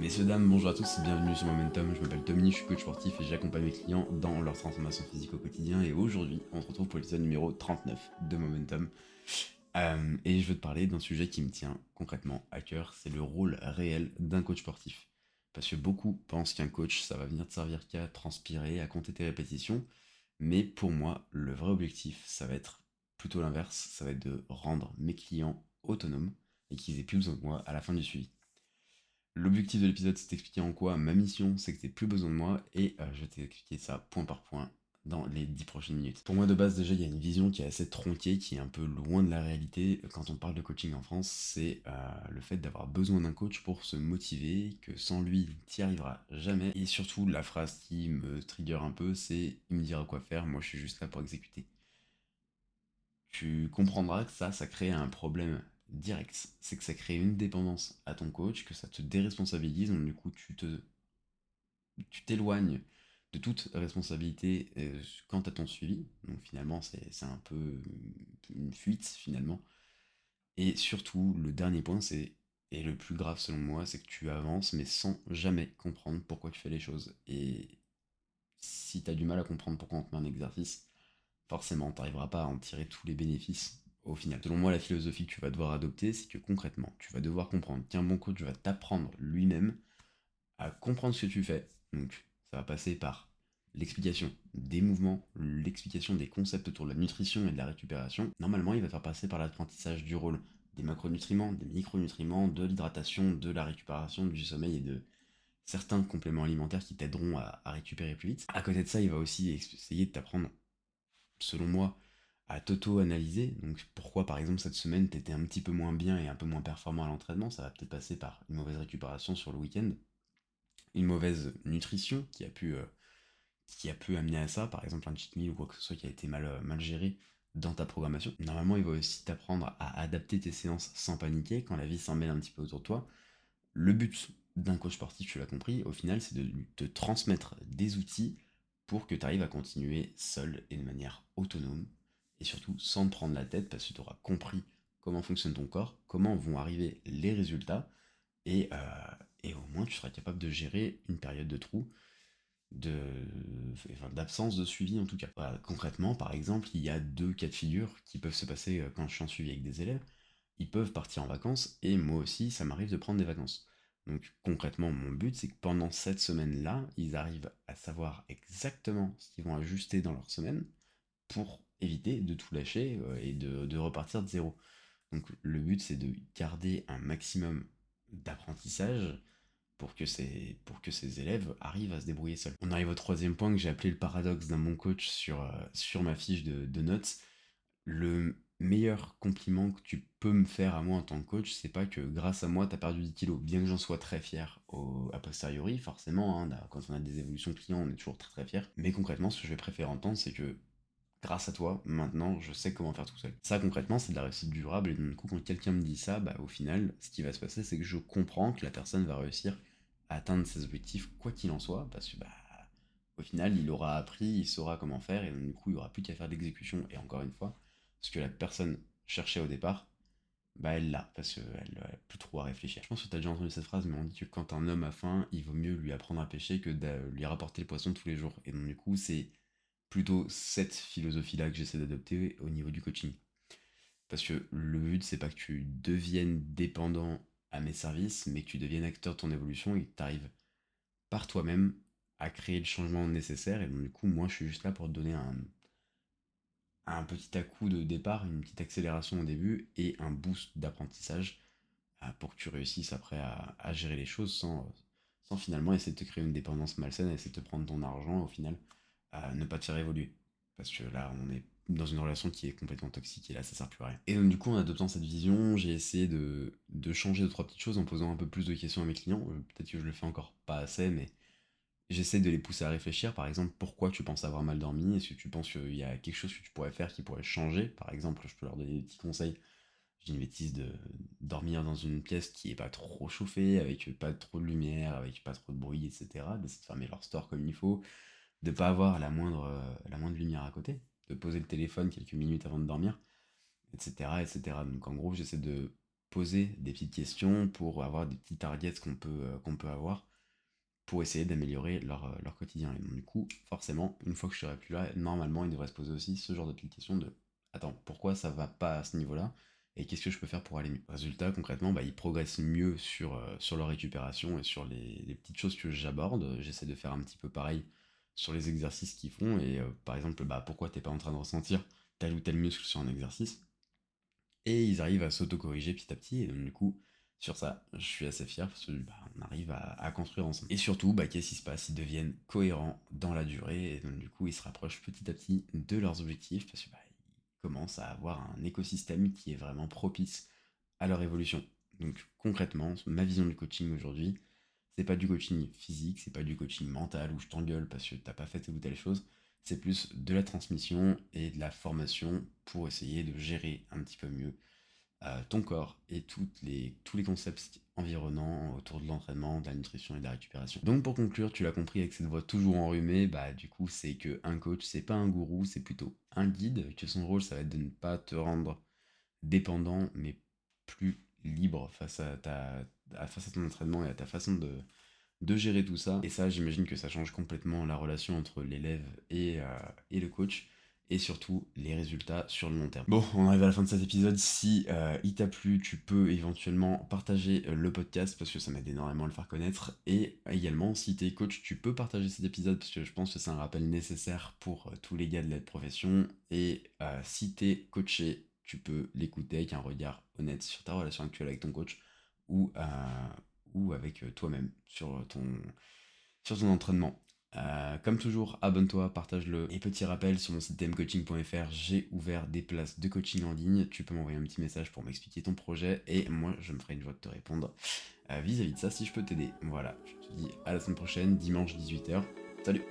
Messieurs, dames, bonjour à tous et bienvenue sur Momentum. Je m'appelle Tommy, je suis coach sportif et j'accompagne mes clients dans leur transformation physique au quotidien. Et aujourd'hui, on se retrouve pour l'épisode numéro 39 de Momentum. Et je veux te parler d'un sujet qui me tient concrètement à cœur, c'est le rôle réel d'un coach sportif. Parce que beaucoup pensent qu'un coach, ça va venir te servir qu'à transpirer, à compter tes répétitions. Mais pour moi, le vrai objectif, ça va être plutôt l'inverse, ça va être de rendre mes clients autonomes et qu'ils aient plus besoin de moi à la fin du suivi. L'objectif de l'épisode, c'est d'expliquer en quoi ma mission, c'est que t'aies plus besoin de moi, et je vais t'expliquer ça point par point dans les 10 prochaines minutes. Pour moi, de base, déjà, il y a une vision qui est assez tronquée, qui est un peu loin de la réalité. Quand on parle de coaching en France, c'est le fait d'avoir besoin d'un coach pour se motiver, que sans lui, t'y arriveras jamais. Et surtout, la phrase qui me trigger un peu, c'est « il me dira quoi faire, moi je suis juste là pour exécuter ». Tu comprendras que ça crée un problème direct. C'est que ça crée une dépendance à ton coach, que ça te déresponsabilise, donc du coup tu t'éloignes de toute responsabilité quant à ton suivi. Donc finalement c'est un peu une fuite finalement. Et surtout, le dernier point, et le plus grave selon moi, c'est que tu avances mais sans jamais comprendre pourquoi tu fais les choses. Et si tu as du mal à comprendre pourquoi on te met un exercice, forcément, tu n'arriveras pas à en tirer tous les bénéfices au final. Selon moi, la philosophie que tu vas devoir adopter, c'est que concrètement, tu vas devoir comprendre qu'un bon coach va t'apprendre lui-même à comprendre ce que tu fais. Donc, ça va passer par l'explication des mouvements, l'explication des concepts autour de la nutrition et de la récupération. Normalement, il va faire passer par l'apprentissage du rôle des macronutriments, des micronutriments, de l'hydratation, de la récupération, du sommeil et de certains compléments alimentaires qui t'aideront à récupérer plus vite. À côté de ça, il va aussi essayer de t'apprendre selon moi, à t'auto-analyser. Donc pourquoi par exemple cette semaine t'étais un petit peu moins bien et un peu moins performant à l'entraînement, ça va peut-être passer par une mauvaise récupération sur le week-end, une mauvaise nutrition qui a pu amener à ça, par exemple un cheat meal ou quoi que ce soit qui a été mal géré dans ta programmation. Normalement, il va aussi t'apprendre à adapter tes séances sans paniquer quand la vie s'en mêle un petit peu autour de toi. Le but d'un coach sportif, tu l'as compris, au final, c'est de te transmettre des outils pour que tu arrives à continuer seul et de manière autonome, et surtout sans te prendre la tête, parce que tu auras compris comment fonctionne ton corps, comment vont arriver les résultats, et au moins tu seras capable de gérer une période de trou, de, d'absence de suivi en tout cas. Voilà, concrètement, par exemple, il y a deux cas de figure qui peuvent se passer quand je suis en suivi avec des élèves. Ils peuvent partir en vacances, et moi aussi, ça m'arrive de prendre des vacances. Donc concrètement, mon but, c'est que pendant cette semaine-là, ils arrivent à savoir exactement ce qu'ils vont ajuster dans leur semaine pour éviter de tout lâcher et de repartir de zéro. Donc le but, c'est de garder un maximum d'apprentissage pour que ces élèves arrivent à se débrouiller seuls. On arrive au troisième point que j'ai appelé le paradoxe d'un bon coach sur ma fiche de notes. Le meilleur compliment que tu peux me faire à moi en tant que coach, c'est pas que grâce à moi, t'as perdu 10 kilos. Bien que j'en sois très fier a posteriori, forcément, hein, quand on a des évolutions clients, on est toujours très très fier. Mais concrètement, ce que je vais préférer entendre, c'est que grâce à toi, maintenant, je sais comment faire tout seul. Ça, concrètement, c'est de la réussite durable. Et du coup, quand quelqu'un me dit ça, bah, au final, ce qui va se passer, c'est que je comprends que la personne va réussir à atteindre ses objectifs, quoi qu'il en soit, parce que, bah, au final, il aura appris, il saura comment faire, et donc, du coup, il n'y aura plus qu'à faire de l'exécution. Et encore une fois, ce que la personne cherchait au départ, bah, elle l'a, parce qu'elle n'a plus trop à réfléchir. Je pense que tu as déjà entendu cette phrase, mais on dit que quand un homme a faim, il vaut mieux lui apprendre à pêcher que de lui rapporter le poisson tous les jours. Et donc, du coup, c'est plutôt cette philosophie-là que j'essaie d'adopter au niveau du coaching. Parce que le but, c'est pas que tu deviennes dépendant à mes services, mais que tu deviennes acteur de ton évolution et que tu arrives par toi-même à créer le changement nécessaire. Et donc, du coup, moi, je suis juste là pour te donner un petit à-coup de départ, une petite accélération au début et un boost d'apprentissage pour que tu réussisses après à gérer les choses sans finalement essayer de te créer une dépendance malsaine, essayer de te prendre ton argent au final à ne pas te faire évoluer. Parce que là, on est dans une relation qui est complètement toxique et là, ça sert plus à rien. Et donc, du coup, en adoptant cette vision, j'ai essayé de changer deux, trois petites choses en posant un peu plus de questions à mes clients. Peut-être que je le fais encore pas assez, mais j'essaie de les pousser à réfléchir. Par exemple, pourquoi tu penses avoir mal dormi? Est-ce que tu penses qu'il y a quelque chose que tu pourrais faire qui pourrait changer? Par exemple, je peux leur donner des petits conseils. Je dis une bêtise de dormir dans une pièce qui est pas trop chauffée, avec pas trop de lumière, avec pas trop de bruit, etc. D'essayer de fermer leur store comme il faut, de pas avoir la moindre lumière à côté, de poser le téléphone quelques minutes avant de dormir, etc., etc. Donc en gros, j'essaie de poser des petites questions, pour avoir des petits targets qu'on peut avoir, pour essayer d'améliorer leur quotidien. Et donc, du coup, forcément, une fois que je serai plus là, normalement, ils devraient se poser aussi ce genre de petites questions de attends, pourquoi ça va pas à ce niveau-là et qu'est-ce que je peux faire pour aller mieux. Résultat, concrètement, bah, ils progressent mieux sur leur récupération et sur les petites choses que j'aborde. J'essaie de faire un petit peu pareil sur les exercices qu'ils font et par exemple, bah, pourquoi t'es pas en train de ressentir tel ou tel muscle sur un exercice. Et ils arrivent à s'auto-corriger petit à petit, et donc du coup, sur ça, je suis assez fier parce que bah, on arrive à construire ensemble. Et surtout, bah, qu'est-ce qui se passe? Ils deviennent cohérents dans la durée, et donc du coup, ils se rapprochent petit à petit de leurs objectifs parce que bah, ils commencent à avoir un écosystème qui est vraiment propice à leur évolution. Donc concrètement, ma vision du coaching aujourd'hui, c'est pas du coaching physique, c'est pas du coaching mental où je t'engueule parce que t'as pas fait telle ou telle chose. C'est plus de la transmission et de la formation pour essayer de gérer un petit peu mieux ton corps et tous les concepts environnants autour de l'entraînement, de la nutrition et de la récupération. Donc pour conclure, tu l'as compris avec cette voix toujours enrhumée, bah du coup c'est que un coach, c'est pas un gourou, c'est plutôt un guide, que son rôle ça va être de ne pas te rendre dépendant, mais plus libre face à ton entraînement et à ta façon de gérer tout ça. Et ça, j'imagine que ça change complètement la relation entre l'élève et le coach, et surtout les résultats sur le long terme. Bon, on arrive à la fin de cet épisode. Si il t'a plu, tu peux éventuellement partager le podcast parce que ça m'aide énormément à le faire connaître. Et également, si t'es coach, tu peux partager cet épisode parce que je pense que c'est un rappel nécessaire pour tous les gars de la profession. Et si t'es coaché, tu peux l'écouter avec un regard honnête sur ta relation actuelle avec ton coach ou, ou avec toi-même sur ton entraînement. Comme toujours, abonne-toi, partage-le. Et petit rappel, sur mon site tmcoaching.fr, j'ai ouvert des places de coaching en ligne. Tu peux m'envoyer un petit message pour m'expliquer ton projet et moi, je me ferai une joie de te répondre vis-à-vis de ça si je peux t'aider. Voilà, je te dis à la semaine prochaine, dimanche 18h. Salut!